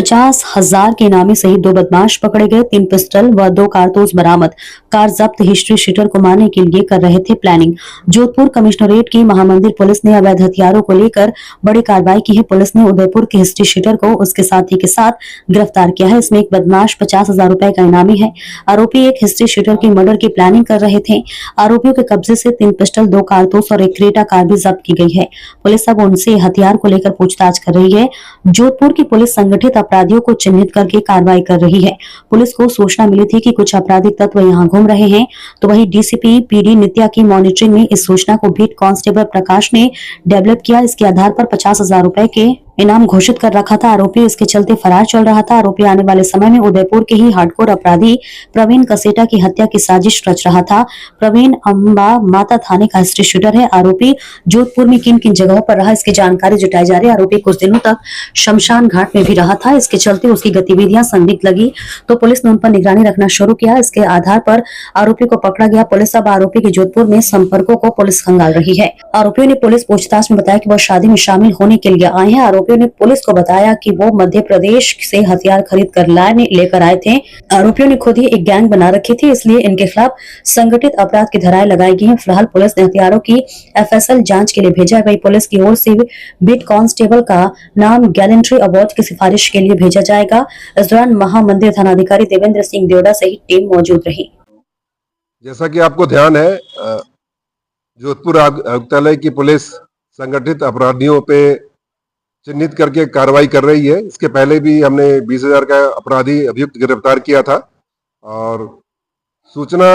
50,000 के इनामी सहित 2 बदमाश पकड़े गए, 3 पिस्टल व 2 कारतूस बरामद। कार जब्त। हिस्ट्री शीटर को मारने के लिए कर रहे थे प्लानिंग। जोधपुर कमिश्नरेट की महामंदिर पुलिस ने अवैध हथियारों को लेकर बड़ी कार्रवाई की है। पुलिस ने उदयपुर के हिस्ट्री शीटर को उसके साथी के साथ गिरफ्तार किया है। इसमें एक बदमाश 50,000 रुपए का इनामी है। आरोपी एक हिस्ट्री शीटर की मर्डर की प्लानिंग कर रहे थे। आरोपियों के कब्जे से 3 पिस्टल, 2 कारतूस और एक क्रेटा कार भी जब्त की गई है। पुलिस अब उनसे हथियार को लेकर पूछताछ कर रही है। जोधपुर की पुलिस संगठित अपराधियों को चिन्हित करके कार्रवाई कर रही है। पुलिस को सूचना मिली थी कि कुछ आपराधिक तत्व यहां घूम रहे हैं, तो वहीं डीसीपी पीडी नित्या की मॉनिटरिंग में इस सूचना को बीट कांस्टेबल प्रकाश ने डेवलप किया। इसके आधार पर 50,000 रुपए के इनाम घोषित कर रखा था। आरोपी इसके चलते फरार चल रहा था। आरोपी आने वाले समय में उदयपुर के ही हार्डकोर अपराधी प्रवीण कसेटा की हत्या की साजिश रच रहा था। प्रवीण अंबा माता थाने का हिस्ट्री शीटर है। आरोपी जोधपुर में किन किन जगहों पर रहा, इसकी जानकारी जुटाई जा रही है। आरोपी कुछ दिनों तक शमशान घाट में भी रहा था। इसके चलते उसकी गतिविधियां संदिग्ध लगी तो पुलिस ने उन पर निगरानी रखना शुरू किया। इसके आधार पर आरोपी को पकड़ा गया। पुलिस अब आरोपी के जोधपुर में संपर्कों को पुलिस खंगाल रही है। आरोपियों ने पुलिस पूछताछ में बताया कि वह शादी में शामिल होने के लिए आए हैं। आरोपियों ने पुलिस को बताया कि वो मध्य प्रदेश से हथियार खरीद कर लेकर आए थे। आरोपियों ने खुद ही एक गैंग बना रखी थी, इसलिए इनके खिलाफ संगठित अपराध की धाराएं लगाई गई हैं। फिलहाल पुलिस ने हथियारों की एफएसएल जांच के लिए भेजा है। वही पुलिस की ओर से बीट कांस्टेबल का नाम गैलेंट्री अवार्ड की सिफारिश के लिए भेजा जाएगा। इस दौरान महामंदिर थानाधिकारी देवेंद्र सिंह देवड़ा सहित टीम मौजूद रही। जैसा कि आपको ध्यान है, जोधपुर आयुक्तालय की पुलिस संगठित अपराधियों पे चिन्हित करके कार्रवाई कर रही है। इसके पहले भी हमने 20,000 का अपराधी अभियुक्त गिरफ्तार किया था और सूचना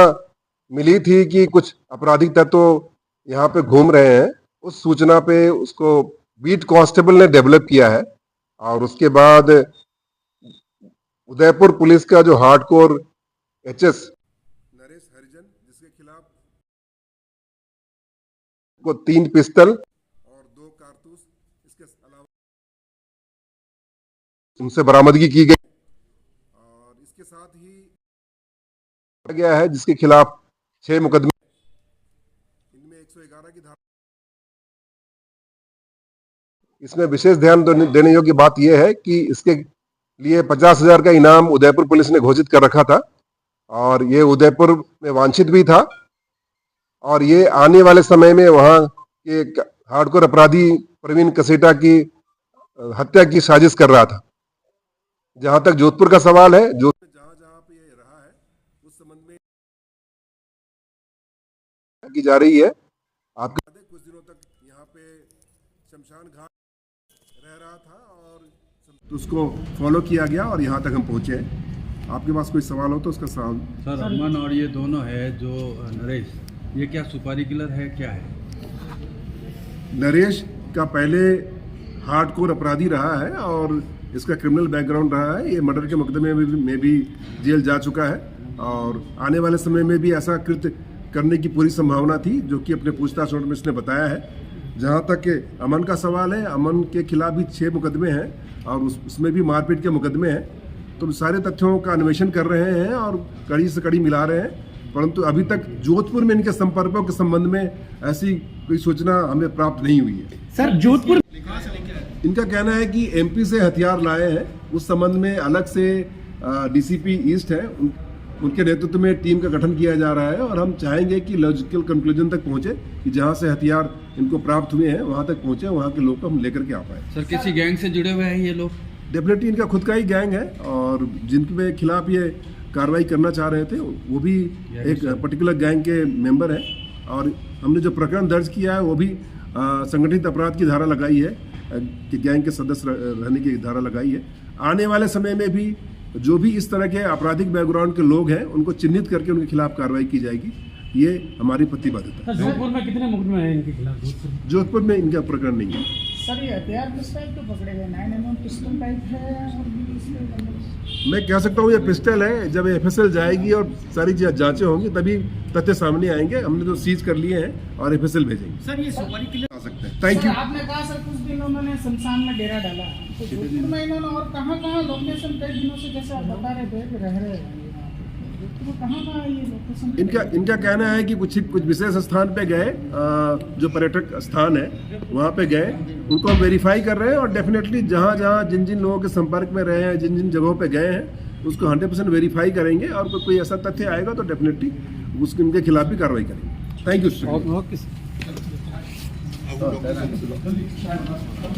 मिली थी कि कुछ आपराधिक तत्व यहाँ पे घूम रहे हैं। उस सूचना पे उसको बीट कांस्टेबल ने डेवलप किया है और उसके बाद उदयपुर पुलिस का जो हार्डकोर एचएस नरेश हरिजन, जिसके खिलाफ को 3 पिस्टल और 2 कारतूस, इसके अलावा उनसे बरामदगी की गई और इसके साथ ही गया है जिसके खिलाफ 6 मुकदमे, इनमें 111 की धारा। इसमें विशेष ध्यान देने योग्य बात यह है कि इसके लिए 50,000 का इनाम उदयपुर पुलिस ने घोषित कर रखा था और ये उदयपुर में वांछित भी था और ये आने वाले समय में वहां के हार्डकोर अपराधी प्रवीण कसेटा की हत्या की साजिश कर रहा था। जहां तक जोधपुर का सवाल है, जो जहां पे ये रहा है उस संबंध में की जा रही है। आपके कुछ दिनों तक यहाँ पे शमशान घाट रह रहा था और तो उसको फॉलो किया गया और यहाँ तक हम पहुंचे। आपके पास कोई सवाल हो तो उसका सवाल। सर, अमन और ये दोनों है जो नरेश, ये क्या सुपारी किलर है, क्या है? नरेश का पहले हार्डकोर अपराधी रहा है और इसका क्रिमिनल बैकग्राउंड रहा है। ये मर्डर के मुकदमे में भी जेल जा चुका है और आने वाले समय में भी ऐसा कृत्य करने की पूरी संभावना थी, जो कि अपने पूछताछ में इसने बताया है। जहां तक अमन का सवाल है, अमन के खिलाफ भी 6 मुकदमे हैं और उसमें भी मारपीट के मुकदमे हैं। तो सारे तथ्यों का अन्वेषण कर रहे हैं और कड़ी से कड़ी मिला रहे हैं, परंतु अभी तक जोधपुर में इनके संपर्कों के संबंध में ऐसी कोई सूचना हमें प्राप्त नहीं हुई है। सर, जोधपुर इनका कहना है कि एमपी से हथियार लाए हैं। उस संबंध में अलग से डीसीपी ईस्ट है, उनके नेतृत्व में टीम का गठन किया जा रहा है और हम चाहेंगे कि लॉजिकल कंक्लूजन तक पहुंचे कि जहां से हथियार इनको प्राप्त हुए हैं वहां तक पहुंचे, वहां के लोग को हम लेकर के आ पाए। सर, किसी गैंग से जुड़े हुए हैं ये लोग? डेफिनेटली इनका खुद का ही गैंग है और जिनके खिलाफ ये कार्रवाई करना चाह रहे थे वो भी एक पर्टिकुलर गैंग के मेंबर हैं और हमने जो प्रकरण दर्ज किया है वो भी संगठित अपराध की धारा लगाई है कि गैंग के सदस्य रहने की धारा लगाई है। आने वाले समय में भी जो भी इस तरह के आपराधिक बैकग्राउंड के लोग हैं उनको चिन्हित करके उनके खिलाफ कार्रवाई की जाएगी, ये हमारी प्रतिबद्धता है। जोधपुर में कितने मुकदमे हैं इनके खिलाफ? जोधपुर में इनका प्रकरण नहीं है। सर, ये हथियार किस टाइप के पकड़े गए? 9mm पिस्टल टाइप है और मैं कह सकता हूँ ये पिस्टल है। जब एफएसएल जाएगी और सारी जांचें होंगी तभी तथ्य सामने आएंगे। हमने तो सीज कर लिए हैं और एफएसएल भेजेंगे। सर, ये सुपारी किलर आ सकते हैं। Thank you. आपने कहा सर कुछ दिन उन्होंने शमशान में डेरा डाला, तो जोधपुर में इन्होंने और कहाँ लोकेशन कई दिनों से, जैसे आप बता रहे थे रह रहे हैं, तो कहाँ ये लोकेशन? इनका कहना है कि कुछ विशेष स्थान पे गए, जो पर्यटक स्थान है वहाँ पे गए, उनको हम वेरीफाई कर रहे हैं और डेफिनेटली जहाँ जहाँ जिन जिन लोगों के संपर्क में रहे हैं, जिन जिन जगहों पे गए हैं, उसको 100% वेरीफाई करेंगे और कोई ऐसा तथ्य आएगा तो डेफिनेटली उनके खिलाफ भी कार्रवाई करेंगे। Thank you.